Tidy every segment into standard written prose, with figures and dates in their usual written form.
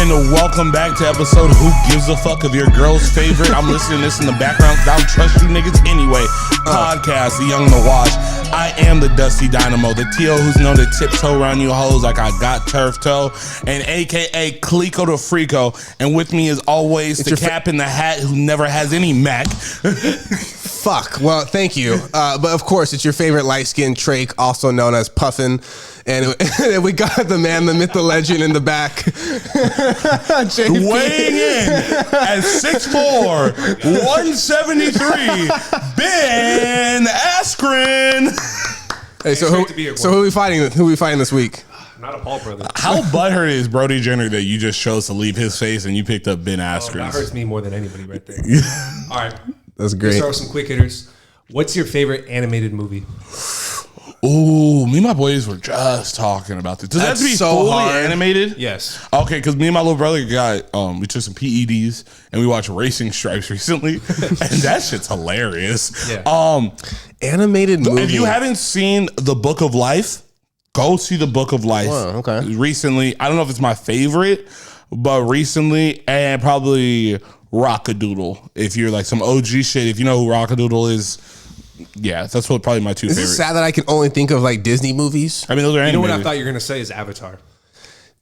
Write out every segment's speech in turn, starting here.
And welcome back to episode Who Gives a Fuck of Your Girl's Favorite. I'm listening to this in the background because I don't trust you niggas anyway. Podcast, The Young and the Wash. I am the Dusty Dynamo, the T.O. who's known to tiptoe around you hoes like I got turf toe, and a.k.a. Clico the Freako. And with me is always the cap in the hat who never has any Mac. Fuck. Well, thank you. But of course, it's your favorite light-skinned Trake, also known as Puffin. And we got the man, the myth, the legend in the back. Weighing in at 6'4", 173, Ben Askren. Hey, so who are we fighting? Who are we fighting this week? Not a Paul brother. How butthurt is Brody Jenner that you just chose to leave his face and you picked up Ben Askren? That hurts me more than anybody right there. All right. That's great. Let's start with some quick hitters. What's your favorite animated movie? Ooh, me and my boys were just talking about this. Does that have to be so fully animated? Yes. Okay, because me and my little brother got, we took some PEDs and we watched Racing Stripes recently, and that shit's hilarious. Yeah. Animated movie. If you haven't seen The Book of Life, go see The Book of Life. Oh, okay. Recently, I don't know if it's my favorite, but recently, and probably Rockadoodle. If you're like some OG shit, if you know who Rockadoodle is, yeah, that's what probably my two favorites. Is it sad that I can only think of like Disney movies? I mean, those are animated. You know what I thought you were going to say is Avatar.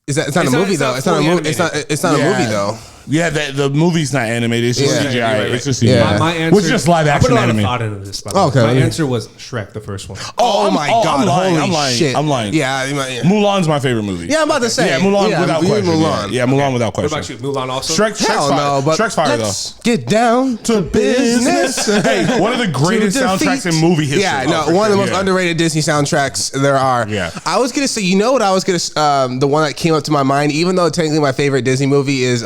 It's not a movie though. It's not a movie. It's not a movie though. Yeah, the movie's not animated. It's just CGI. Right. It's just CGI. Yeah. My answer, Which is just live action I put a lot anime. of thought into this. By the way. Okay. My answer was Shrek, the first one. Oh my God! I'm Holy shit! I'm lying. Yeah. Mulan's my favorite movie. Yeah, I'm about to say. Yeah, Mulan without question. Mulan. Yeah, Mulan without What question. about you? Mulan also? Shrek's Hell fire. no, but Shrek's fire let's get down to business. Hey, one of the greatest soundtracks in movie history. Yeah, no, one of the most underrated Disney soundtracks there are. Yeah. I was gonna say, you know what I was gonna, the one that came up to my mind, even though technically my favorite Disney movie is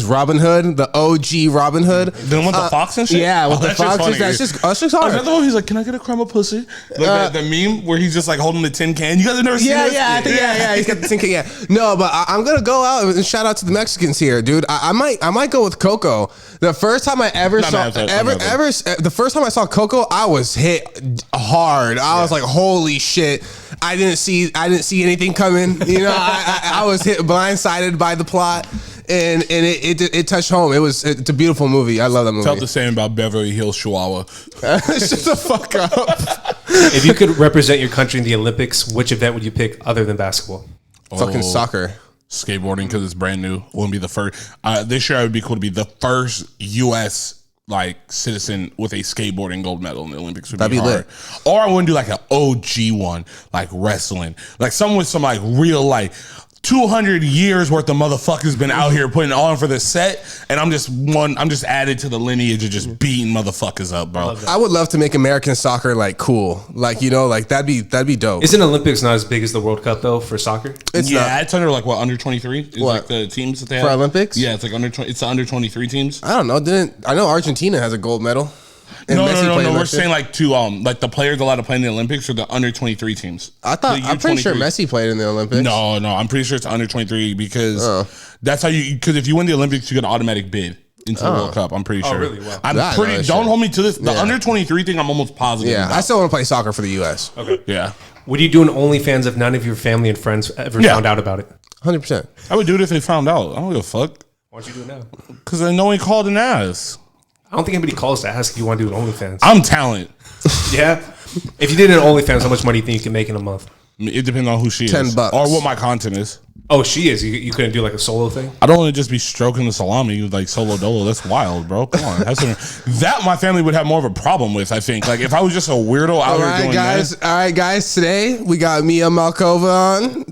Robin Hood, the OG Robin Hood. The one with the fox and shit? Yeah, with the that shit's fox. funny. That's just Oh, hard. is that the one he's like, can I get a crumb of pussy? Like the meme where he's just like holding the tin can. You guys have never seen this? Yeah, I think, yeah. He's got the tin can. Yeah, no, but I'm gonna go out and shout out to the Mexicans here, dude. I might go with Coco. The first time I ever the first time I saw Coco, I was hit hard. I was like, holy shit! I didn't see anything coming. You know, I was hit blindsided by the plot. And it touched home. It's a beautiful movie. I love that movie. Felt the same about Beverly Hills Chihuahua. Shut the fuck up. If you could represent your country in the Olympics, which event would you pick other than basketball? Fucking soccer. Skateboarding, because it's brand new. Wouldn't be the first. This year it would be cool to be the first U.S. citizen with a skateboarding gold medal in the Olympics. That'd be hard. Lit. Or I wouldn't do like an OG one, like wrestling, like someone with some like real 200 years worth of motherfuckers been out here putting on for the set, and I'm just added to the lineage of just beating motherfuckers up, bro. I would love to make American soccer cool, that'd be dope. Isn't Olympics not as big as the World Cup though for soccer? It's under under 23. It's like the teams that they have for Olympics. Yeah, it's like it's the under 23 teams. I don't know. I know Argentina has a gold medal. No. We're saying the players allowed to play in the Olympics are the under 23 teams. I'm pretty sure Messi played in the Olympics. No, I'm pretty sure it's under 23 because that's how because if you win the Olympics, you get an automatic bid into the World Cup. I'm pretty sure. Really? Wow. Don't hold me to this. The under 23 thing, I'm almost positive. Yeah, I still want to play soccer for the U.S. Okay. Yeah. Would you do an OnlyFans if none of your family and friends ever found out about it? 100%. I would do it if they found out. I don't give a fuck. Why don't you do it now? Because I know he called an ass. I don't think anybody calls to ask if you want to do an OnlyFans. I'm talent. Yeah. If you did an OnlyFans, how much money do you think you can make in a month? It depends on who she is. $10. Or what my content is. Oh, she is. You couldn't do like a solo thing? I don't want to just be stroking the salami like solo dolo. That's wild, bro. Come on. That my family would have more of a problem with, I think. Like if I was just a weirdo out here doing that. All right, guys. Today we got Mia Malkova on.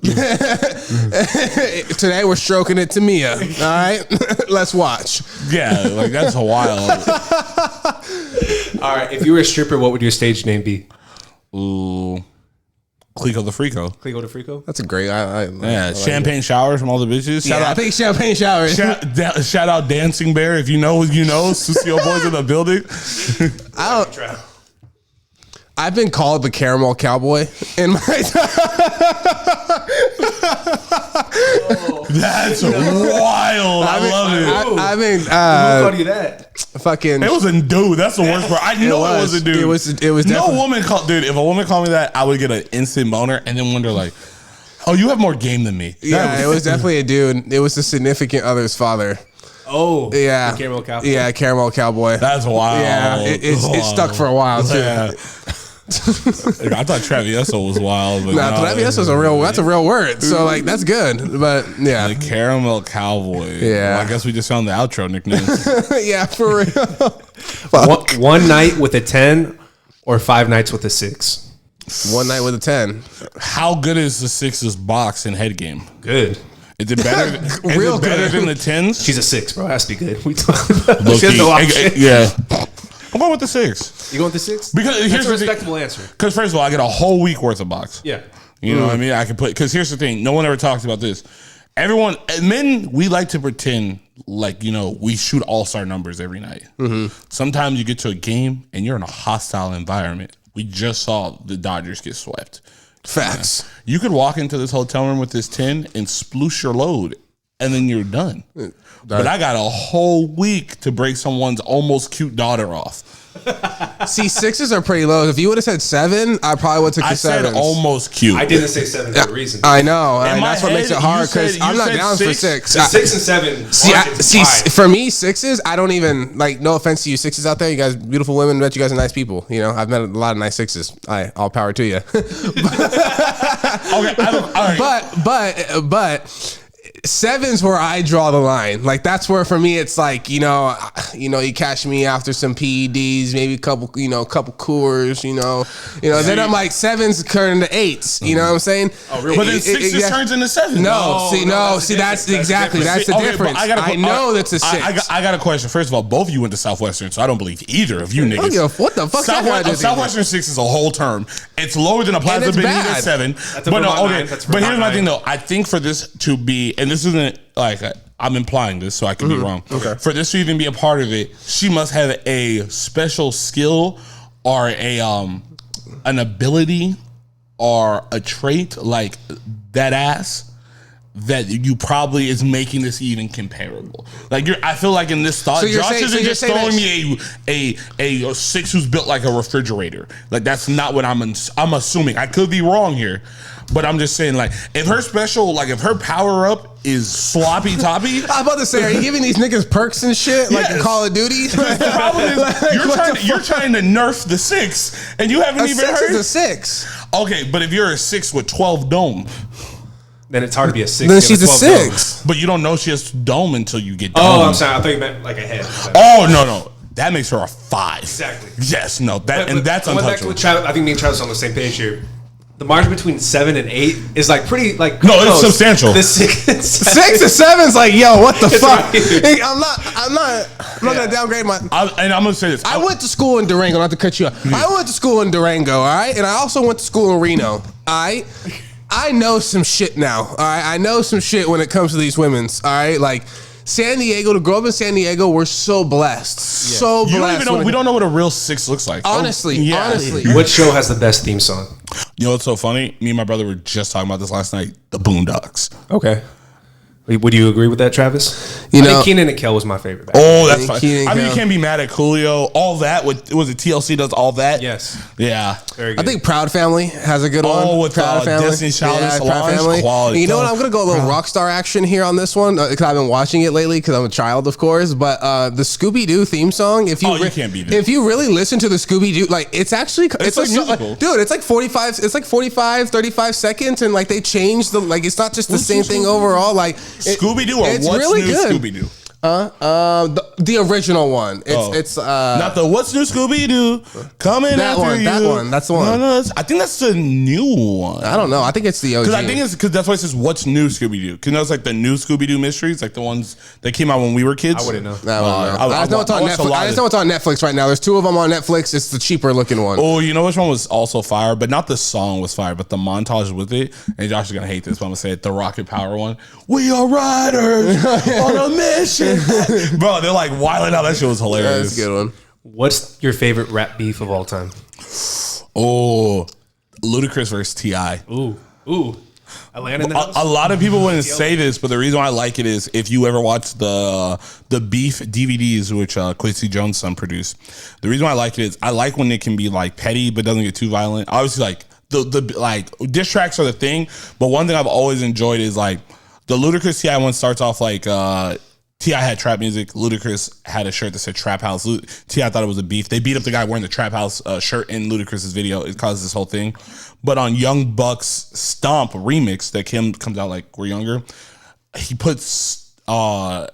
Today we're stroking it to Mia. All right, let's watch. Yeah, that's wild. All right. If you were a stripper, what would your stage name be? Ooh. Clico the Freako. Clico the Freako? That's a great. Champagne showers from all the bitches. I think champagne showers. Shout out Dancing Bear. If you know, you know. Sucio boys in the building. I've been called the caramel cowboy in my time. That's wild. I love it. I mean, who called you that? Fucking. It was a dude. That's the worst part. I know it was a dude. It was. No woman called, dude. If a woman called me that, I would get an instant boner and then wonder like, Oh, you have more game than me. Yeah, it was definitely a dude. It was the significant other's father. Oh, yeah, caramel cowboy. Yeah, caramel cowboy. That's wild. Yeah, it stuck for a while too. Yeah. I thought Travieso was wild, but nah, Travieso's that's a real word. So like that's good, but yeah, the caramel cowboy. Yeah, well, I guess we just found the outro nickname. Yeah, for real. One night with a 10 or 5 nights with a 6. One night with a 10. How good is the 6's box and head game? Good. Is it better? Real is it better good. than the 10s? She's a 6, bro. It has to be good. We talking about. She has no option. Yeah. I'm going with the 6. You going with the 6? Because That's here's a respectable answer. Because first of all, I get a whole week worth of box. Yeah. You know what I mean? I can put, because here's the thing. No one ever talks about this. Men, we like to pretend like, we shoot all-star numbers every night. Mm-hmm. Sometimes you get to a game and you're in a hostile environment. We just saw the Dodgers get swept. Facts. You could walk into this hotel room with this 10 and sploosh your load, and then you're done. But I got a whole week to break someone's almost cute daughter off. See, 6s are pretty low. If you would have said 7, I probably would have took the 7s. I said almost cute. I didn't say 7 for a reason. I know. And my that's what makes head, it hard because you I'm not said down for 6. 6. The 6 and 7. See, for me, 6s, I don't even, no offense to you 6s out there. You guys, beautiful women, bet you guys are nice people. I've met a lot of nice 6s. All power to you. Okay, but 7's where I draw the line. Like that's where for me it's like you catch me after some PEDs, maybe a couple Coors, Then I'm like 7's turn into 8s. You know what I'm saying? Oh, really? But then 6 turns into 7. That's exactly the difference. I know that's a 6. I got a question. First of all, both of you went to Southwestern, so I don't believe either of you niggas. What the fuck? Southwestern 6 is a whole term. It's lower than a Plaza Benitez 7. But here's my thing though. I think for this to be, and this isn't like I'm implying this, so I could be wrong. Okay. For this to even be a part of it, she must have a special skill or an ability or a trait like that ass that you probably is making this even comparable. Like I feel like in this thought, Josh isn't just throwing me a 6 who's built like a refrigerator. Like that's not what I'm assuming. I could be wrong here. But I'm just saying, like, if her power up is sloppy toppy. I'm about to say, are you giving these niggas perks and shit like in Call of Duty? The problem is you're trying to nerf the 6, and you haven't even heard. A 6. Okay, but if you're a 6 with 12 dome, then it's hard to be a 6. Then she's a 6. But you don't know she has dome until you get dome. Oh, I'm sorry. I thought you meant like a head. Oh no. That makes her a 5. Exactly. Yes, no, that's untouchable. I think me and Travis are on the same page here. The margin between 7 and 8 is like pretty like no, it's substantial. The 6 and 7 is like what the fuck? Right. I'm not gonna downgrade my. And I'm gonna say this. I went to school in Durango. Not to cut you off. I went to school in Durango. All right, and I also went to school in Reno. All right. I know some shit now. All right, I know some shit when it comes to these women's. All right, like. San Diego, to grow up in San Diego, we're so blessed. Yeah. So blessed. You don't even know, we don't know what a real 6 looks like. Honestly. What show has the best theme song? You know what's so funny? Me and my brother were just talking about this last night. The Boondocks. Okay. Would you agree with that, Travis? I think Kenan and Kel was my favorite. Oh, that's fine. I mean, you can't be mad at Coolio. All that. Was it TLC does all that? Yes. Yeah. Very good. I think Proud Family has a good one. Oh, with Proud Family. Destiny's Child and Proud Family. Quality. You know what? I'm going to go a little Rockstar action here on this one because I've been watching it lately because I'm a child, of course. But the Scooby-Doo theme song, you can't beat it. If you really listen to the Scooby-Doo, like it's actually it's like musical. Dude, it's like 35 seconds and like they changed it's not just the same thing overall. Like Scooby-Doo or it's what's really new good. Scooby-Doo? The original one. It's not the What's New Scooby-Doo coming that after one. you. That one. That's the one. No, I think that's the new one. I don't know. I think it's the OG. Because that's why it says What's New Scooby-Doo. Because it's like the new Scooby-Doo mysteries, like the ones that came out when we were kids. I wouldn't know. I just know it's on Netflix. I just know it's on Netflix right now. There's 2 of them on Netflix. It's the cheaper looking one. Oh, you know which one was also fire, but not the song was fire, but the montage with it. And Josh is gonna hate this, but I'm gonna say it. The Rocket Power one. We are riders on a mission, bro. They're like wilding out. That shit was hilarious. That's a good one. What's your favorite rap beef of all time? Oh, Ludacris versus T.I. Ooh. Atlanta in the house? A lot of people wouldn't say this, but the reason why I like it is if you ever watch the Beef DVDs, which Quincy Jones' son produced. The reason why I like it is I like when it can be like petty but doesn't get too violent. Obviously, like the like diss tracks are the thing, but one thing I've always enjoyed is like the Ludacris T.I. one starts off like T.I. had trap music. Ludacris had a shirt that said Trap House. T.I. thought it was a beef. They beat up the guy wearing the Trap House shirt in Ludacris's video. It caused this whole thing. But on Young Buck's Stomp remix that comes out like we're younger, he puts T.I.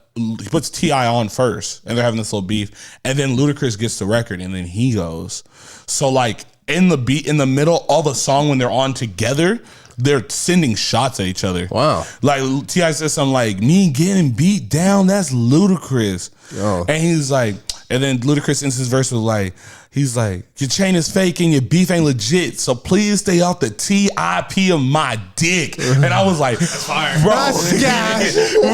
on first, and they're having this little beef. And then Ludacris gets the record, and then he goes. So like in the middle of a song when they're on together, they're sending shots at each other. Wow. Like T.I. says something like, me getting beat down, that's ludicrous. Oh. And he's like, and then Ludacris ends his verse with like, he's like, your chain is fake and your beef ain't legit, so please stay off the TIP of my dick. And I was like, that's fire. Bro.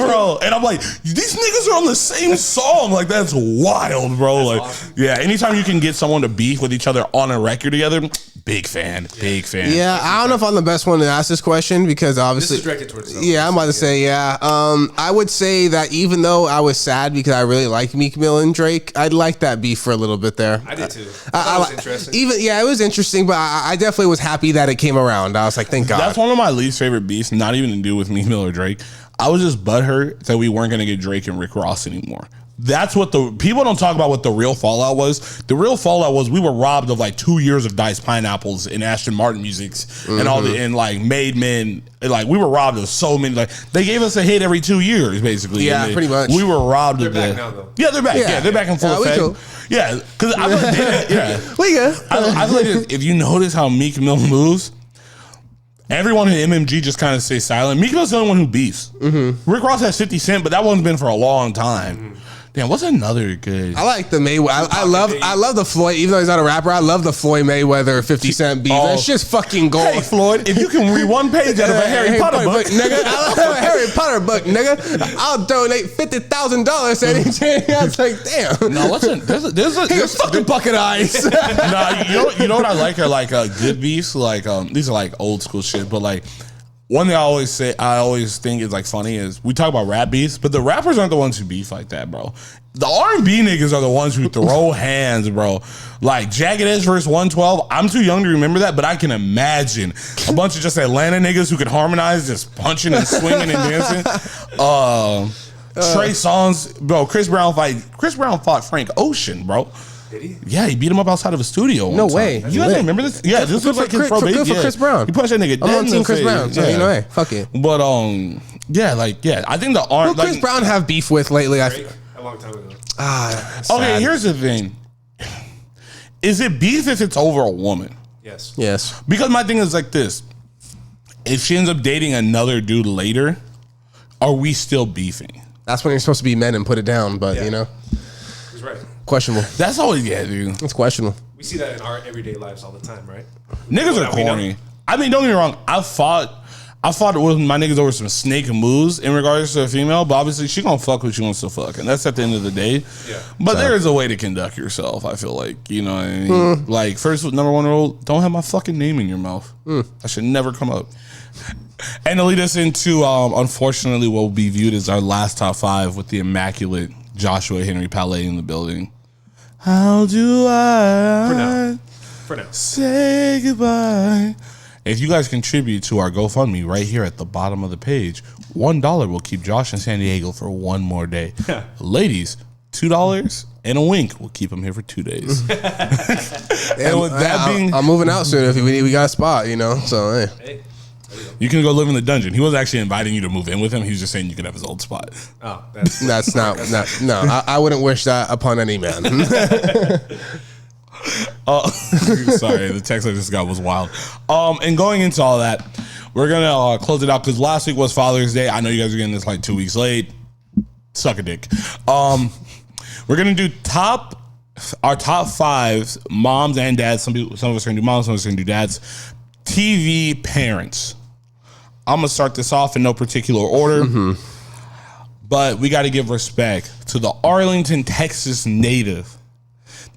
Bro. And I'm like, these niggas are on the same song. Like, that's wild, bro. That's like, awesome. Yeah, anytime you can get someone to beef with each other on a record together, big fan. Yeah, I don't know if I'm the best one to ask this question because obviously. This is directed towards yourself. Yeah, I'm about to say, yeah. I would say that even though I was sad because I really like Meek Mill and Drake, I'd like that beef for a little bit there. I did too. That was interesting. It was interesting, but I definitely was happy that it came around. I was like, thank God. That's one of my least favorite beefs, not even to do with Meek Mill or Drake. I was just butthurt that we weren't going to get Drake and Rick Ross anymore. That's what the people don't talk about. What the real fallout was. The real fallout was we were robbed of like 2 years of Diced Pineapples and Ashton Martin musics and all the and like Made Men. Like we were robbed of so many. Like they gave us a hit every 2 years, basically. Yeah, pretty much. We were robbed they're of back that. now, though. Yeah, they're back. Yeah, they're back in full effect. Cool. Yeah, because I feel like we good. I feel like if you notice how Meek Mill moves. Everyone in MMG just kind of stays silent. Meek Mill's the only one who beefs. Mm-hmm. Rick Ross has 50 Cent, but that one's been for a long time. Mm-hmm. Damn, what's another good? I like the Mayweather. I love the Floyd. Even though he's not a rapper, I love the Floyd Mayweather 50 Cent beef. That's just fucking gold. Hey Floyd, if you can read one page out of a Harry Potter book, nigga, I love a Harry Potter book, nigga. I'll donate $50,000 anything. I was like, damn. No, there's a fucking bucket of ice. Nah, you know what I like are like good beefs. Like these are like old school shit, but like. One thing I always think is like funny is we talk about rap beefs, but the rappers aren't the ones who beef like that, bro. The R&B niggas are the ones who throw hands, bro. Like Jagged Edge versus 112. I'm too young to remember that, but I can imagine a bunch of just Atlanta niggas who could harmonize, just punching and swinging and dancing. Trey Songz, bro. Chris Brown fought Frank Ocean, bro. Did he? Yeah, he beat him up outside of a studio. No way. You guys remember this? Yeah, this was like his pro baby. Good for Chris Brown. He punched that nigga dead. I'm on team Chris Brown. So you know, hey, fuck it. But I think the Who Chris Brown have beef with lately? A long time ago. Okay, here's the thing. Is it beef if it's over a woman? Yes. Because my thing is like this. If she ends up dating another dude later, are we still beefing? That's when you're supposed to be men and put it down, but you know. He's right. Questionable. That's always, dude. It's questionable. We see that in our everyday lives all the time, right? Niggas are corny. I mean, don't get me wrong. I fought with my niggas over some snake moves in regards to a female, but obviously she gonna fuck who she wants to fuck, and that's at the end of the day. Yeah. But there is a way to conduct yourself. I feel like, you know what I mean. Like first number one rule: don't have my fucking name in your mouth. That should never come up. And to lead us into, unfortunately, what will be viewed as our last top five with the immaculate Joshua Henry Palais in the building. How do I For now. say goodbye? If you guys contribute to our GoFundMe right here at the bottom of the page, $1 will keep Josh in San Diego for one more day. Ladies, $2 and a wink will keep him here for 2 days. And with that being, I'm moving out soon if we got a spot, you know. So hey. You can go live in the dungeon. He wasn't actually inviting you to move in with him. He was just saying you could have his old spot. Oh, that's not. No, I wouldn't wish that upon any man. Sorry, the text I just got was wild. And going into all that, we're gonna close it out because last week was Father's Day. I know you guys are getting this like 2 weeks late. Suck a dick. We're gonna do our top five moms and dads. Some of us are gonna do moms, some of us are gonna do dads. TV parents. I'm gonna start this off in no particular order, but we got to give respect to the Arlington, Texas native,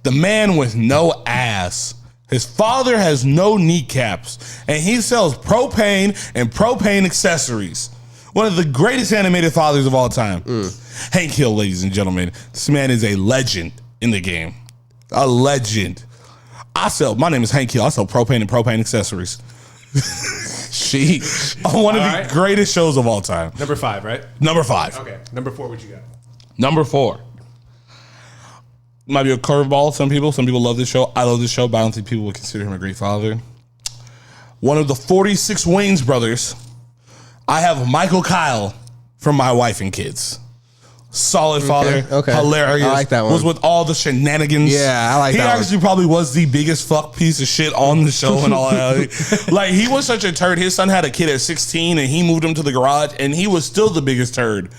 the man with no ass. His father has no kneecaps, and he sells propane and propane accessories. One of the greatest animated fathers of all time. Hank Hill, ladies and gentlemen. This man is a legend in the game. A legend. My name is Hank Hill. I sell propane and propane accessories. One of the greatest shows of all time. Number 5, right? Number 5. Okay. Number 4, what you got? Number 4. Might be a curveball. Some people love this show. I love this show, but I don't think people would consider him a great father. One of the 46 Wayans brothers. I have Michael Kyle from My Wife and Kids. Solid father, hilarious. I like that one. Was with all the shenanigans. Yeah, I like that one. He actually probably was the biggest fuck piece of shit on the show and all that. Like, he was such a turd. His son had a kid at 16 and he moved him to the garage and he was still the biggest turd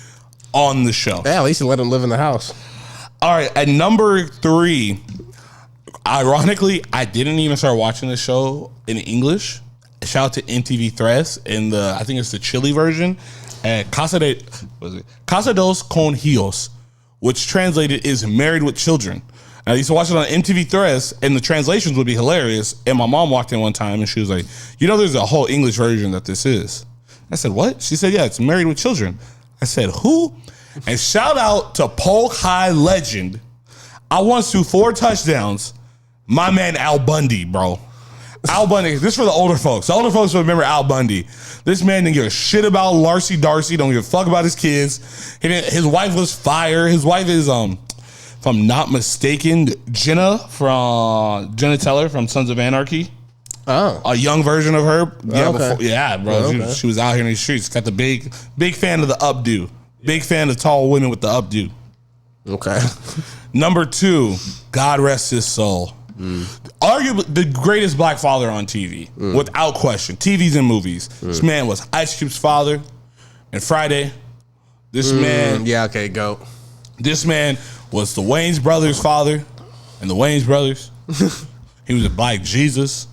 on the show. Yeah, at least he let him live in the house. All right, at number 3, ironically, I didn't even start watching the show in English. Shout out to MTV Threads in I think it's the Chile version. At Casa dos con Hijos, which translated is married with children. And I used to watch it on MTV Threads, and the translations would be hilarious. And my mom walked in one time, and she was like, there's a whole English version that this is. I said, what? She said, yeah, it's married with children. I said, who? And shout out to Polk High legend. I once threw 4 touchdowns. My man Al Bundy, bro. Al Bundy. This is for the older folks. The older folks will remember Al Bundy. This man didn't give a shit about Larcy Darcy. Don't give a fuck about his kids. His wife was fire. His wife is, if I'm not mistaken, Jenna Teller from Sons of Anarchy. Oh, a young version of her. Yeah, okay. Bro. Oh, okay. She was out here in the streets. Got the big fan of the updo. Big fan of tall women with the updo. Okay. Number 2, God rest his soul. Arguably the greatest black father on TV, without question. TVs and movies. This man was Ice Cube's father. And Friday, this man. Yeah, okay, go. This man was the Wayans brothers' father, and the Wayans brothers. He was a Black Jesus.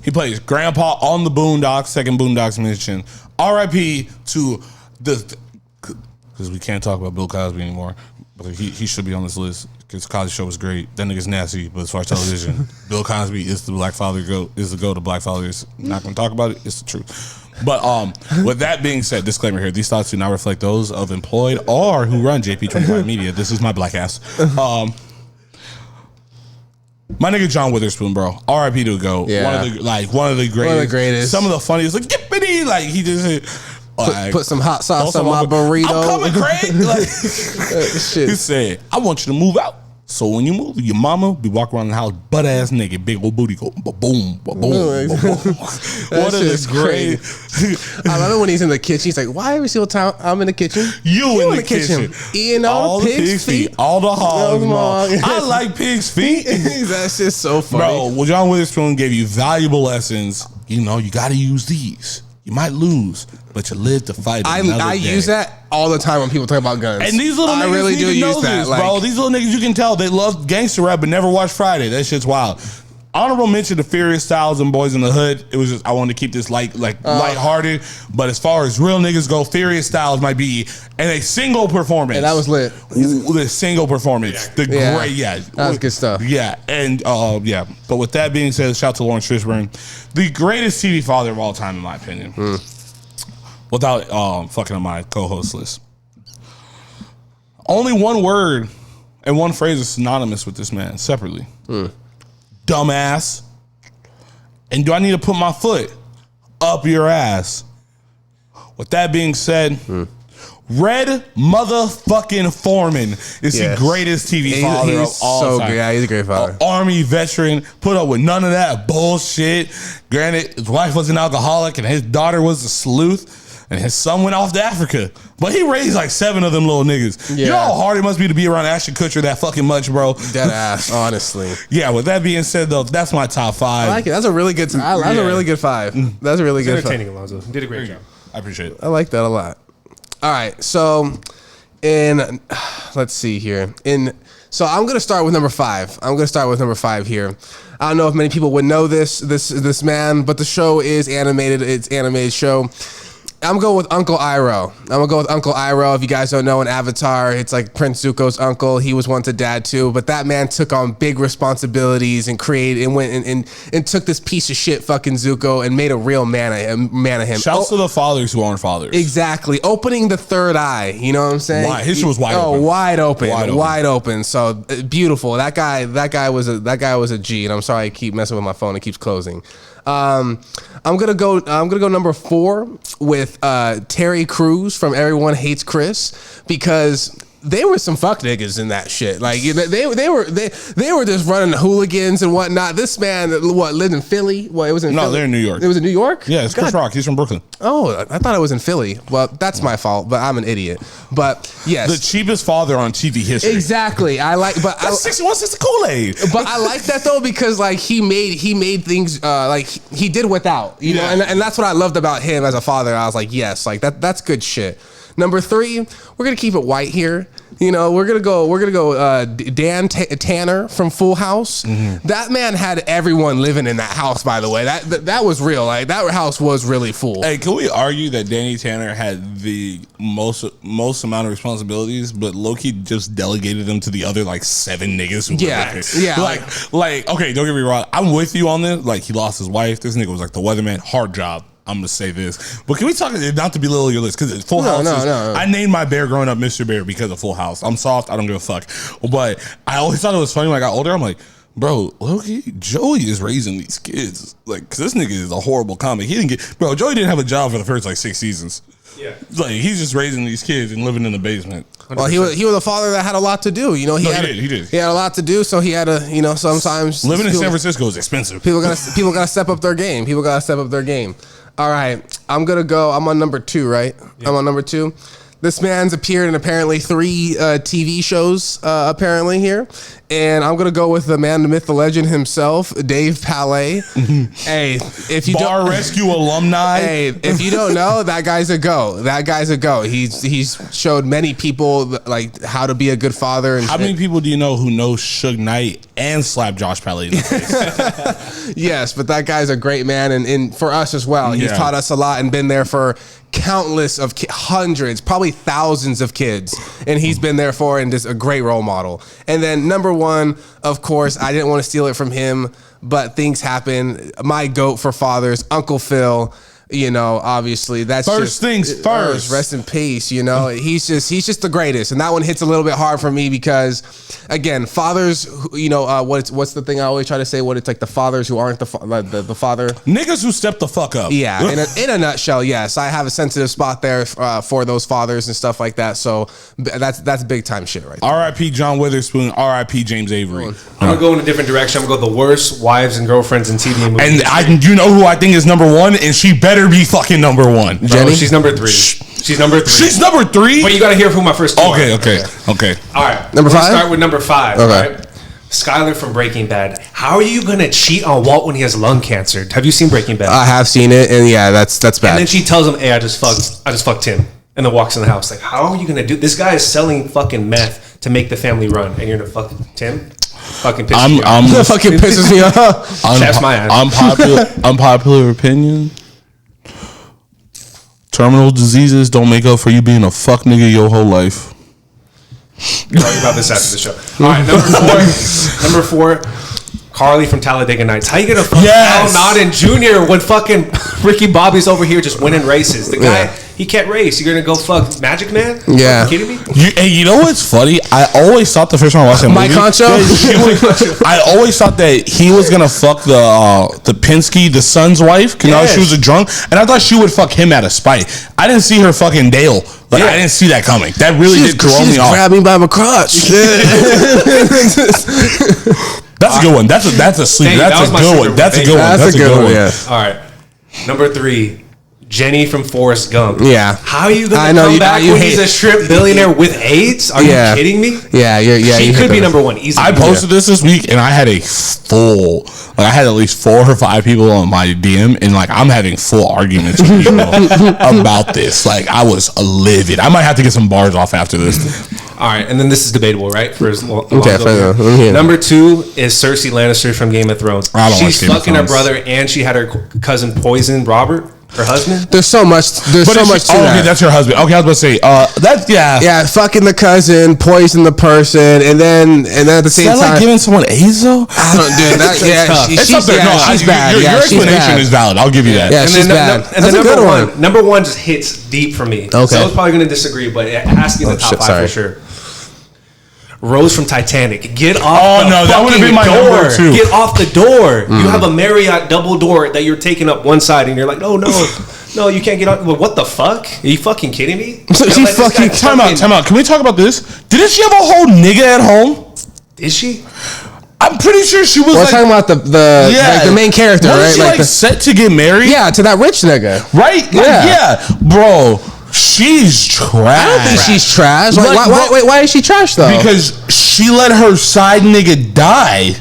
He played his grandpa on the Boondocks, second Boondocks mission. R.I.P. to because we can't talk about Bill Cosby anymore. But he should be on this list because Cosby Show was great. That nigga's nasty, but as far as television, Bill Cosby is the black father is the go-to black fathers. Not going to talk about it. It's the truth. But with that being said, disclaimer here: these thoughts do not reflect those of employed or who run JP25 Media. This is my black ass. My nigga John Witherspoon, bro. R.I.P. to go. Yeah. One of the greatest. Some of the funniest. Like yippity, like he just. Put some hot sauce on my burrito. I'm coming, Craig. Shit. He said, I want you to move out. So when you move, your mama be walking around the house butt ass naked, big old booty go boom, boom. What is great? I love it when he's in the kitchen. He's like, "Why every single time I'm in the kitchen, you in the kitchen, eating all the pig's feet, all the hogs, I like pig's feet." That's just so funny, bro. Well, John Witherspoon gave you valuable lessons. You got to use these. You might lose, but you live to fight. I use that all the time when people talk about guns. And these little niggas really do use that, bro. These little niggas, you can tell they love gangster rap, but never watch Friday. That shit's wild. Honorable mention to Furious Styles and Boys in the Hood. It was just I wanted to keep this lighthearted. But as far as real niggas go, Furious Styles might be in a single performance. And that was lit. The single performance. That was good stuff. Yeah. And But with that being said, shout out to Lawrence Fishburne, the greatest TV father of all time, in my opinion. Without fucking on my co-host list. Only one word and one phrase is synonymous with this man separately. Dumbass. And do I need to put my foot up your ass? With that being said, Red motherfucking Foreman is the greatest TV father of all time. Yeah, he's a great father. Army veteran, put up with none of that bullshit. Granted, his wife was an alcoholic and his daughter was a sleuth. And his son went off to Africa. But he raised like 7 of them little niggas. Yeah. You know how hard it must be to be around Ashton Kutcher that fucking much, bro? Dead ass, honestly. Yeah, with that being said, though, that's my top 5. I like it. That's a really good That's a really good 5. That's a really good 5. Entertaining, Alonzo. You did a great job. I appreciate it. I like that a lot. All right, so let's see here. So I'm going to start with number 5. Here. I don't know if many people would know this man, but the show is animated. It's an animated show. I'm going with Uncle Iroh. I'm gonna go with Uncle Iroh. If you guys don't know, in Avatar, it's like Prince Zuko's uncle. He was once a dad too, but that man took on big responsibilities and created and went and took this piece of shit fucking Zuko and made a real man of him. Shouts to the fathers who aren't fathers. Exactly, opening the third eye. You know what I'm saying? His shit was wide open. Wide open. So beautiful. That guy was a G. And I'm sorry I keep messing with my phone. It keeps closing. I'm gonna go number 4 with Terry Crews from Everyone Hates Chris, because they were some fuck niggas in that shit. Like they were just running the hooligans and whatnot. This man, lived in Philly? It was in Philly. They're in New York. It was in New York? Yeah, it's Chris Rock. He's from Brooklyn. Oh, I thought it was in Philly. Well, that's my fault, but I'm an idiot. But yes, the cheapest father on TV history. Exactly. That's 61 cents of Kool-Aid. But I like that though, because like he made things like he did without, you know, and that's what I loved about him as a father. I was like, yes, like that's good shit. Number 3, we're gonna keep it white here. You know, we're gonna go Dan Tanner from Full House. Mm-hmm. That man had everyone living in that house. By the way, that was real. Like that house was really full. Hey, can we argue that Danny Tanner had the most amount of responsibilities, but low-key just delegated them to the other like 7 niggas? Who Like, okay, don't get me wrong. I'm with you on this. Like, he lost his wife. This nigga was like the weatherman. Hard job. I'm gonna say this, but can we talk not to belittle your list, because Full House? No. I named my bear growing up Mr. Bear because of Full House. I'm soft. I don't give a fuck. But I always thought it was funny when I got older. I'm like, bro, low-key, Joey is raising these kids. Like, because this nigga is a horrible comic. Joey didn't have a job for the first like 6 seasons. Yeah, like he's just raising these kids and living in the basement. 100%. Well, he was a father that had a lot to do. You know, he did. He had a lot to do, so he had to. You know, sometimes living in San Francisco is expensive. People gotta step up their game. All right, I'm on number 2, right? Yeah. I'm on number 2. This man's appeared in apparently 3 TV shows, apparently here. And I'm going to go with the man, the myth, the legend himself, Dave Palais. Hey, if you Bar Rescue alumni. Hey, if you don't know, that guy's a go. He's showed many people like how to be a good father. And how many people do you know who know Suge Knight and slap Josh Palais in the face? Yes, but that guy's a great man. And for us as well. He's taught us a lot and been there for countless of hundreds, probably thousands of kids, and he's been there for and just a great role model. And then number 1, of course, I didn't want to steal it from him, but things happen. My GOAT for fathers, Uncle Phil. You know, obviously that's first things first. Rest in peace. You know, he's just the greatest, and that one hits a little bit hard for me because, again, fathers. You know, what's the thing I always try to say? What it's like the fathers who aren't the father. Niggas who step the fuck up. Yeah, in a nutshell, yes, I have a sensitive spot there for those fathers and stuff like that. So that's big time shit, right there. R.I.P. John Witherspoon. R.I.P. James Avery. I'm gonna go in a different direction. I'm gonna go the worst wives and girlfriends in TV and movies. And you know who I think is number 1, and she better be fucking number 1. Jenny? She's number 3. She's number 3. She's number 3? But you got to hear who my first 2 are. Okay. All right. Number 5? Start with number 5. Okay. Right? Skyler from Breaking Bad. How are you going to cheat on Walt when he has lung cancer? Have you seen Breaking Bad? I have seen it, and yeah, that's bad. And then she tells him, hey, I just fucked him. And then walks in the house. Like, how are you going to do this? Guy is selling fucking meth to make the family run, and you're going to fuck Tim? Fucking pisses me off. That fucking pisses me off. That's my ass. Unpopular opinion. Terminal diseases don't make up for you being a fuck nigga your whole life. We'll talk about this after the show. All right, number 4, Carly from Talladega Nights. How you gonna fuck Al Nodden Jr. when fucking Ricky Bobby's over here just winning races? The guy, he can't race. You're gonna go fuck Magic Man? Yeah. Are you kidding me? You know what's funny? I always thought the first time I watched that movie, Mike Concho? I always thought that he was gonna fuck the Penske, the son's wife, because she was a drunk, and I thought she would fuck him out of spite. I didn't see her fucking Dale. Like, I didn't see that coming. That really did throw me off. Grab me by my crotch. That's a good one. That's a sleeper. That's a good one. That's a good one. That's a good one. Yeah. All right. Number 3, Jenny from Forrest Gump. Yeah. How are you going to come back when he's a strip billionaire with AIDS? Are you kidding me? Yeah. She could be number 1 easily. I posted this week, and I had a full, I had at least 4 or 5 people on my DM, and I'm having full arguments with people about this. Like, I was livid. I might have to get some bars off after this. All right, and then this is debatable, right? For as long Number 2 is Cersei Lannister from Game of Thrones. She's fucking her brother, and she had her cousin poisoned Robert. Her husband? There's so much to that. Okay, that's her husband. Okay, I was about to say, that's, yeah. Yeah, fucking the cousin, poison the person, and then at the same time. Is that like giving someone AIDS, though? I don't do that. She's bad. Your explanation is valid. I'll give you that. Yeah, she's bad. And that's a good one. Number one just hits deep for me. Okay. So I was probably going to disagree, but it has to be in the top 5 for sure. Rose from Titanic. Get off the that would have been my door. number 2. Get off the door. You have a Marriott double door that you're taking up one side, and you're like, no, you can't get on. Well, what the fuck? Are you fucking kidding me? She fucking time out. Can we talk about this? Didn't she have a whole nigga at home? Is she? I'm pretty sure she was. We're talking about the main character, right? She like set to get married? Yeah, to that rich nigga, right? Yeah, bro. She's trash. I don't think she's trash. Why is she trash though? Because she let her side nigga die.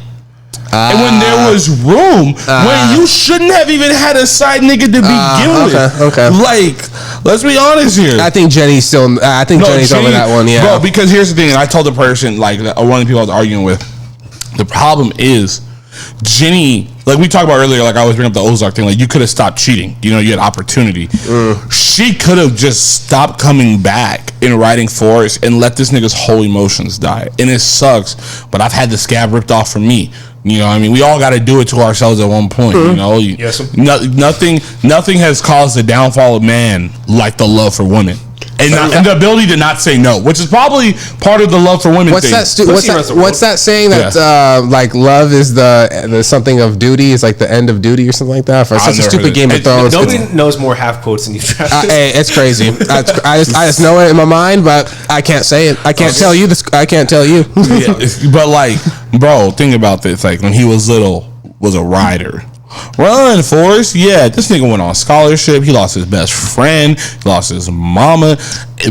And when there was room, when you shouldn't have even had a side nigga to begin with. Okay. Like, let's be honest here. I think Jenny's over that one, yeah. Bro, because here's the thing, and I told the person, like, one of the people I was arguing with, the problem is, Jenny, like we talked about earlier, like I always bring up the Ozark thing, like you could have stopped cheating. You know, you had opportunity. She could have just stopped coming back in writing Forrest and let this nigga's whole emotions die. And it sucks, but I've had the scab ripped off from me. You know what I mean? We all got to do it to ourselves at one point, you know? Nothing has caused the downfall of man like the love for women. And the ability to not say no, which is probably part of the love for women thing. What's that saying that like love is the something of duty is like the end of duty or something like that? For such a stupid Game of Thrones. Nobody knows more half quotes than you. Hey, it's crazy. I just know it in my mind, but I can't say it. I can't tell you this. I can't tell you. But like, bro, think about this. Like when he was little, was a rider. Run, Forrest. Yeah, this nigga went on scholarship. He lost his best friend. He lost his mama.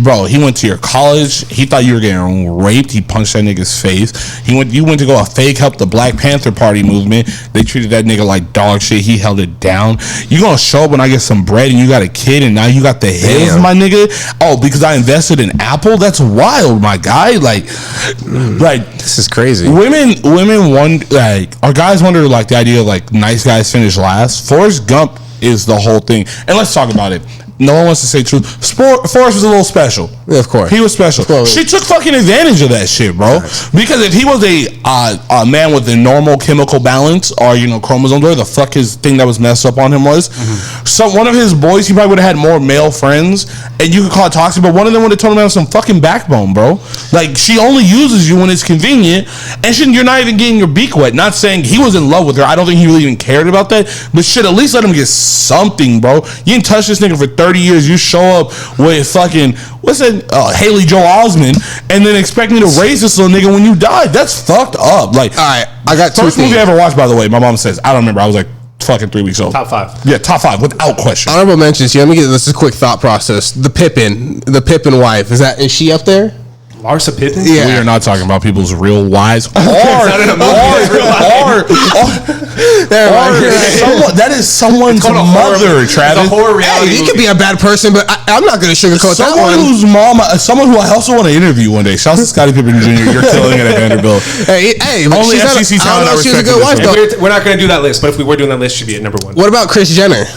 Bro, he went to your college. He thought you were getting raped. He punched that nigga's face. You went to go fake help the Black Panther Party movement. They treated that nigga like dog shit. He held it down. You gonna show up when I get some bread and you got a kid and now you got the hills, my nigga? Oh, because I invested in Apple? That's wild, my guy. Like this is crazy. Women wonder, like, our guys wonder, like, the idea of, like, nice guys finish last. Forrest Gump is the whole thing. And let's talk about it. No one wants to say truth. Forrest was a little special. Yeah, of course. He was special. She took fucking advantage of that shit, bro. Nice. Because if he was a man with a normal chemical balance or, you know, chromosomes, whatever the fuck his thing that was messed up on him was, one of his boys, he probably would have had more male friends, and you could call it toxic, but one of them would have told him to have some fucking backbone, bro. Like, she only uses you when it's convenient, and you're not even getting your beak wet. Not saying he was in love with her. I don't think he really even cared about that, but shit, at least let him get something, bro. You didn't touch this nigga for 30 years. You show up with fucking, what's that, Haley Joel Osment, and then expect me to raise this little nigga when you died. That's fucked up. Like, all right, I got first movie I ever watched, by the way, my mom says, I don't remember, I was like fucking 3 weeks old. Top 5. Yeah, top 5 without question. Honorable mentions here. Let me get this a quick thought process. The Pippin wife, is she up there? Larsa Pippen? Yeah. We are not talking about people's real wives. That is someone's mother, Travis. It's a horror reality movie. You could be a bad person, but I'm not going to sugarcoat that one. Someone who I also want to interview one day. Shout out to Scottie Pippen Jr. You're killing it at Vanderbilt. Hey, only FCC talent. She's a good wife, though. We're not going to do that list, but if we were doing that list, she'd be at number 1. What about Kris Jenner?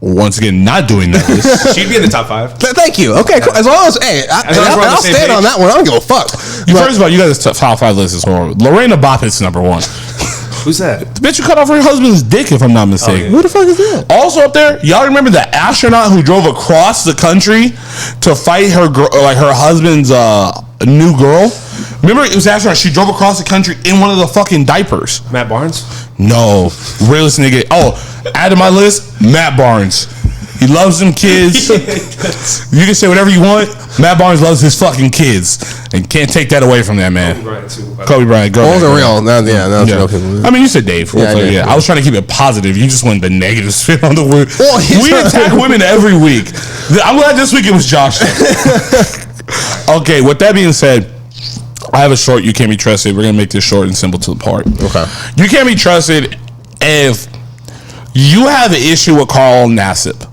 Once again, not doing that list. She'd be in the top 5. Thank you. Okay, cool. As long as I'll stand on that one. I don't give a fuck. First of all, you guys' top 5 list is horrible. Lorena Bobbitt's number 1. Who's that? The bitch who cut off her husband's dick, if I'm not mistaken. Who the fuck is that? Also up there, y'all remember the astronaut who drove across the country to fight her husband's new girl? Remember, it was an astronaut. She drove across the country in one of the fucking diapers. Matt Barnes? No. Realest nigga. Oh, add to my list, Matt Barnes. He loves them kids. You can say whatever you want. Matt Barnes loves his fucking kids. And can't take that away from that man. Kobe Bryant, too. Kobe Bryant. Go ahead. Real. Yeah. I mean, you said Dave. Yeah. I was trying to keep it positive. You just went the negative spin on the word. We attack women every week. I'm glad this week it was Josh. Okay, with that being said, I have a short You Can't Be Trusted. We're going to make this short and simple to the part. Okay. You can't be trusted if you have an issue with Carl Nassib.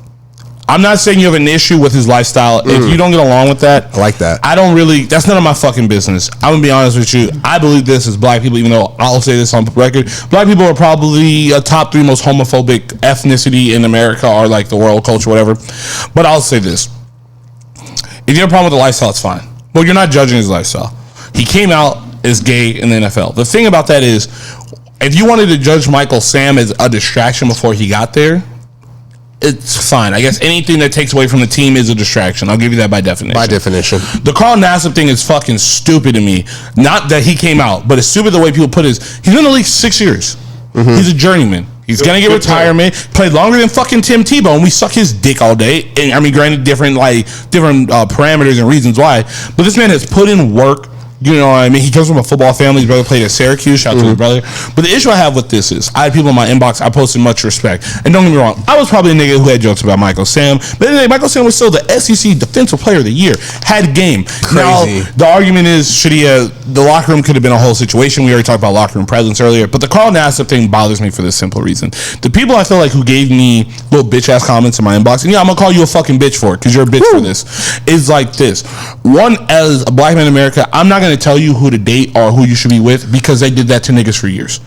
I'm not saying you have an issue with his lifestyle. If you don't get along with that, I like that. I don't really. That's none of my fucking business. I'm gonna be honest with you. I believe this as black people, even though I'll say this on record. Black people are probably a top 3 most homophobic ethnicity in America, or like the world culture, whatever. But I'll say this: if you have a problem with the lifestyle, it's fine. Well, you're not judging his lifestyle. He came out as gay in the NFL. The thing about that is, if you wanted to judge Michael Sam as a distraction before he got there, it's fine. I guess anything that takes away from the team is a distraction. I'll give you that by definition. By definition. The Carl Nassib thing is fucking stupid to me. Not that he came out, but it's stupid the way people put his. He's been in the league 6 years. He's a journeyman. He's going to get retirement. Played longer than fucking Tim Tebow, and we suck his dick all day. And I mean, granted, different parameters and reasons why. But this man has put in work. You know what I mean? He comes from a football family. His brother played at Syracuse. Shout out to his brother. But the issue I have with this is, I had people in my inbox. I posted much respect. And don't get me wrong, I was probably a nigga who had jokes about Michael Sam. But anyway, Michael Sam was still the SEC Defensive Player of the Year. Had game. Crazy. Now, the argument is, should he have, the locker room could have been a whole situation. We already talked about locker room presence earlier. But the Carl Nassib thing bothers me for this simple reason. The people I feel like who gave me little bitch-ass comments in my inbox, and yeah, I'm going to call you a fucking bitch for it, because you're a bitch for this, is like this. One, as a black man in America, I'm not going to tell you who to date or who you should be with, because they did that to niggas for years.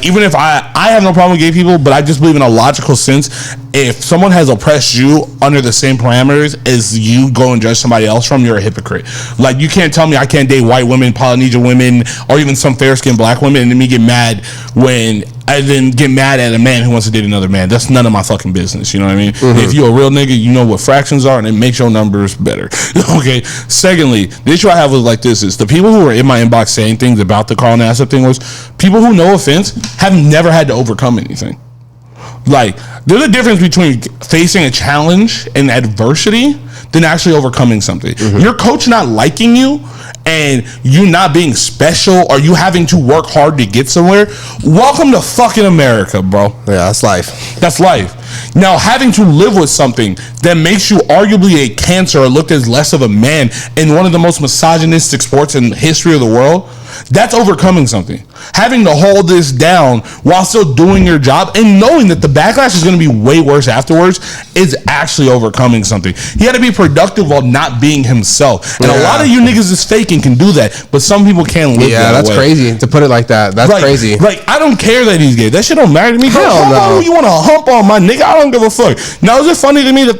Even if I have no problem with gay people, but I just believe in a logical sense, if someone has oppressed you under the same parameters as you go and judge somebody else from, you're a hypocrite. Like, you can't tell me I can't date white women, Polynesian women, or even some fair-skinned black women, and then me get mad when I then get mad at a man who wants to date another man. That's none of my fucking business. You know what I mean? If you're a real nigga, you know what fractions are, and it makes your numbers better. Okay. Secondly, the issue I have was like this: is the people who were in my inbox saying things about the Carl Nassib thing was people who, no offense, have never had to overcome anything. Like, there's a difference between facing a challenge and adversity than actually overcoming something. Your coach not liking you and you not being special, or you having to work hard to get somewhere, welcome to fucking America, bro. Yeah, that's life. That's life. Now, having to live with something that makes you arguably a cancer or looked as less of a man in one of the most misogynistic sports in the history of the world, that's overcoming something. Having to hold this down while still doing your job and knowing that the backlash is going to be way worse afterwards is actually overcoming something. He had to be productive while not being himself. And a lot of you niggas is faking can do that, but some people can't live that way. Yeah, that's crazy to put it like that. That's crazy. Like, I don't care that he's gay. That shit don't matter to me. Hell no. You want to hump on my nigga? I don't give a fuck. Now, is it funny to me that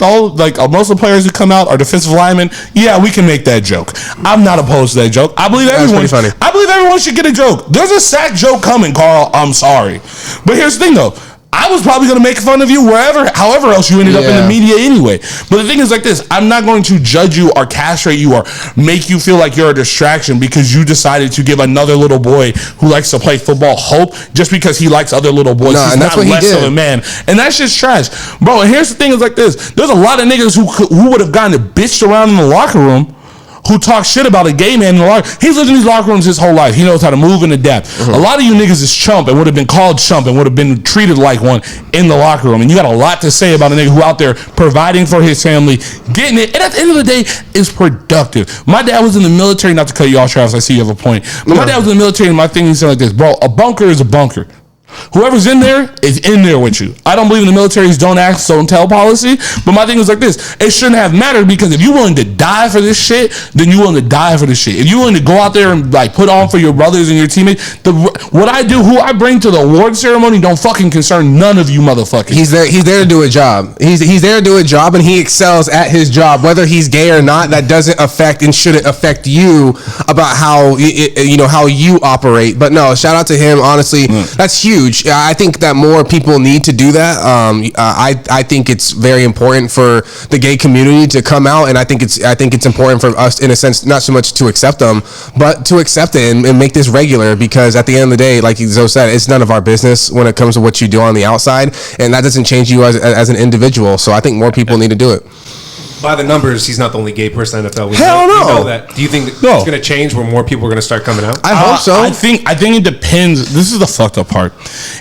most of the players who come out are defensive linemen? Yeah, we can make that joke. I'm not opposed to that joke. I believe everyone. Funny. I believe everyone should get a joke. There's a sack joke coming, Carl. I'm sorry, but here's the thing, though. I was probably going to make fun of you however else you ended up in the media anyway. But the thing is like this: I'm not going to judge you or castrate you or make you feel like you're a distraction because you decided to give another little boy who likes to play football hope just because he likes other little boys. He's not less of a man, and that's just trash, bro. And here's the thing: is like this. There's a lot of niggas who would have gotten bitched around in the locker room, who talk shit about a gay man in the locker. He's lived in these locker rooms his whole life. He knows how to move and adapt. A lot of you niggas is chump and would have been called chump and would have been treated like one in the locker room. And you got a lot to say about a nigga who out there providing for his family, getting it, and at the end of the day is productive. My dad was in the military, not to cut you off, Travis, I see you have a point. But my dad was in the military, and my thing is like this, bro, a bunker is a bunker. Whoever's in there is in there with you. I don't believe in the military's don't ask, don't tell policy. But my thing is like this: it shouldn't have mattered, because if you're willing to die for this shit, then you're willing to die for this shit. If you're willing to go out there and like put on for your brothers and your teammates, what I do, who I bring to the award ceremony, don't fucking concern none of you motherfuckers. He's there to do a job. He's there to do a job, and he excels at his job, whether he's gay or not. That doesn't affect and shouldn't affect you about how how you operate. But no, shout out to him. Honestly, that's huge. I think that more people need to do that. I think it's very important for the gay community to come out, and I think it's important for us, in a sense, not so much to accept them, but to accept it and make this regular, because at the end of the day, like Zoe said, it's none of our business when it comes to what you do on the outside, and that doesn't change you as an individual. So I think more people need to do it. By the numbers, he's not the only gay person in the NFL. Hell no. We know that. Do you think it's going to change where more people are going to start coming out? I hope so. I think it depends. This is the fucked up part.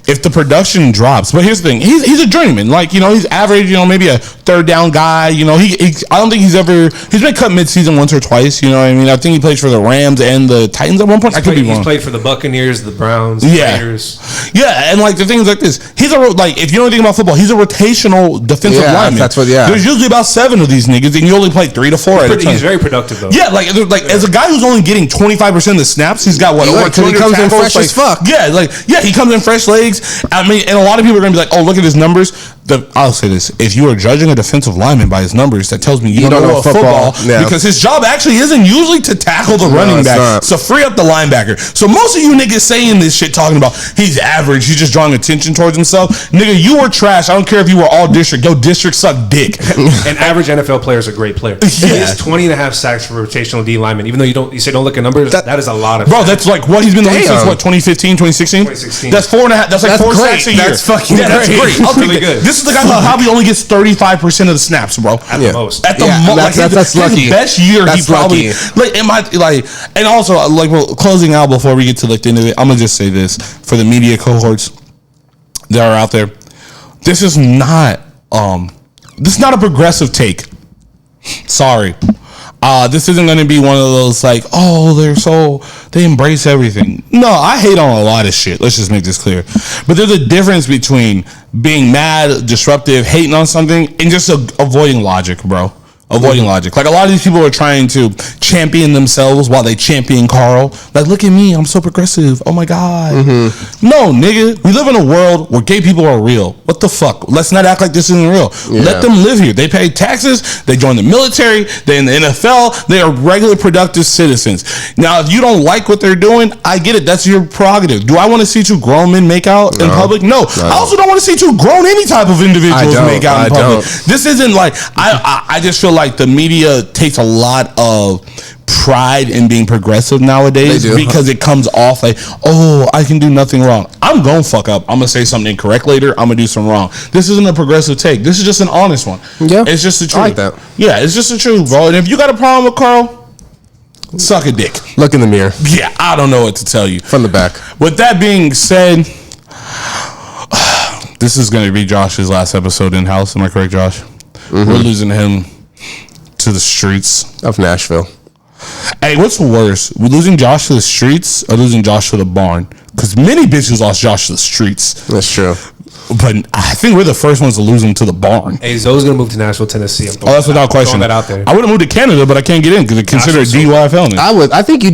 If the production drops, but here's the thing: he's a journeyman. Like, you know, he's average. You know, maybe a third down guy. You know, I don't think he's been cut midseason once or twice. You know what I mean? I think he plays for the Rams and the Titans at one point. I could be wrong. He's played for the Buccaneers, the Browns, the Raiders. Yeah, and like the things like this, he's if you know anything about football, he's a rotational defensive lineman. That's what. Yeah, there's usually about 7 of these niggas, and you only play 3 to 4 at a time. He's very productive though. Yeah, as a guy who's only getting 25% of the snaps, he's got what? Over 200 he comes in tackles, fresh as fuck. Yeah, he comes in fresh legs. I mean, and a lot of people are gonna be like, "Oh, look at his numbers." I'll say this: if you are judging a defensive lineman by his numbers, that tells me you don't know football. Because his job actually isn't usually to tackle the running back, so free up the linebacker. So most of you niggas saying this shit, talking about he's average, he's just drawing attention towards himself. Nigga, you were trash. I don't care if you were all district. Go district, suck dick. An average NFL player is a great player. He has 20.5 sacks for rotational D lineman. Even though you say don't look at numbers, that is a lot of. Bro, that's like what he's been doing since what 2015, 2016. 2016. That's 4.5. That's like 4 sacks a year. That's fucking great. That's great. That's really good. This is the guy who probably only gets 35% of the snaps, bro. At the most. At the most, that's lucky. His best year, that's he probably lucky. and also closing out before we get to the end of it. I'm gonna just say this for the media cohorts that are out there. This is not a progressive take. Sorry. This isn't going to be one of those like, oh, they embrace everything. No, I hate on a lot of shit. Let's just make this clear. But there's a difference between being mad, disruptive, hating on something, and just avoiding logic, bro. Avoiding logic. Like, a lot of these people are trying to champion themselves while they champion Carl. Like, look at me, I'm so progressive. Oh my God. No, nigga. We live in a world where gay people are real. What the fuck? Let's not act like this isn't real. Let them live here. They pay taxes. They join the military. They're in the NFL. They are regular productive citizens. Now, if you don't like what they're doing, I get it. That's your prerogative. Do I want to see 2 grown men make out in public? No. I also don't want to see 2 grown any type of individuals make out in public. This isn't like, I just feel like the media takes a lot of pride in being progressive nowadays because it comes off like, oh, I can do nothing wrong. I'm gonna fuck up. I'm gonna say something incorrect later. I'm gonna do something wrong. This isn't a progressive take. This is just an honest one. Yeah, it's just the truth. I like that. Yeah, it's just the truth, bro. And if you got a problem with Carl, suck a dick. Look in the mirror. Yeah, I don't know what to tell you. From the back. With that being said, this is gonna be Josh's last episode in house. Am I correct, Josh? We're losing him to the streets of Nashville. Hey, what's worse? We're losing Josh to the streets or losing Josh to the barn? Because many bitches lost Josh to the streets. That's true. But I think we're the first ones to lose him to the barn. Hey, Zoe's gonna move to Nashville, Tennessee. That's without question. That out there. I would have moved to Canada, but I can't get in because it's considered a DUI felony. I would. I think you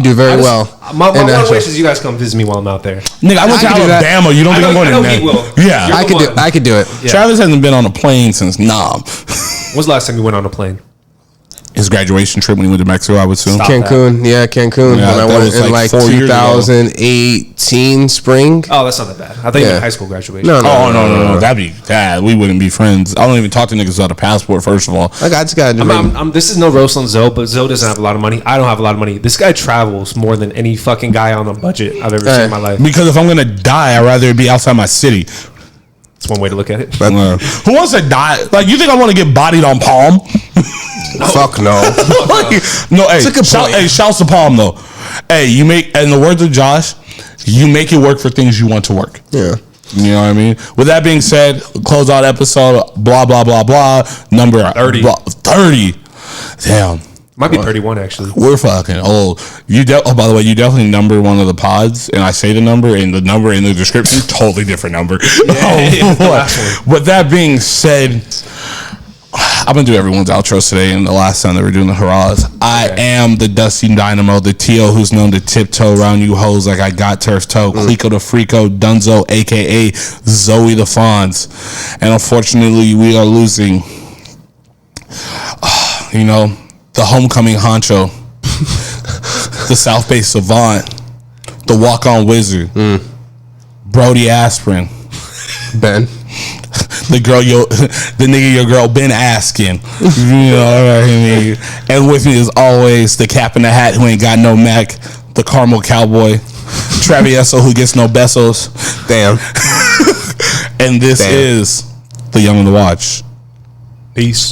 do very well. My one wish is you guys come visit me while I'm out there. Nigga, I went to Alabama. You don't think I'm going to that? Will. Yeah, I could do it. Yeah. Travis hasn't been on a plane since Knob. When's the last time you went on a plane? His graduation trip when he went to Mexico, I would assume. Cancun. When I went in like 2018 spring. Oh, that's not that bad. I think you meant high school graduation. No. That'd be bad. We wouldn't be friends. I don't even talk to niggas without a passport, first of all. I just got to this is no roast on Zoe, but Zoe doesn't have a lot of money. I don't have a lot of money. This guy travels more than any fucking guy on a budget I've ever seen in my life. Because if I'm going to die, I'd rather be outside my city. That's one way to look at it. Who wants to die? Like, you think I want to get bodied on Palm? No. Fuck no. No, hey, shouts to Palm though. Hey, you make, in the words of Josh, you make it work for things you want to work. Yeah. You know what I mean? With that being said, close out episode, blah, blah, blah, blah, number 30. 30. Damn. Might be 31 actually. We're fucking old. By the way, you definitely number one of the pods, and I say the number in the description, totally different number. With that being said, I'm gonna do everyone's outros today, and the last time they were doing the hurrahs. I am the Dusty Dynamo, the T.O. who's known to tiptoe around you hoes like I got turf toe, Clico the Freako, Dunzo, aka Zoe the Fonz, and unfortunately we are losing. The homecoming honcho, the South Bay Savant, the walk-on wizard, Brody Aspirin, Ben. The nigga your girl been asking. You know what I mean? And with me is always the cap in the hat who ain't got no Mac, the Carmel Cowboy, Travieso who gets no besos. Damn. And this is the Young on the Watch. Peace.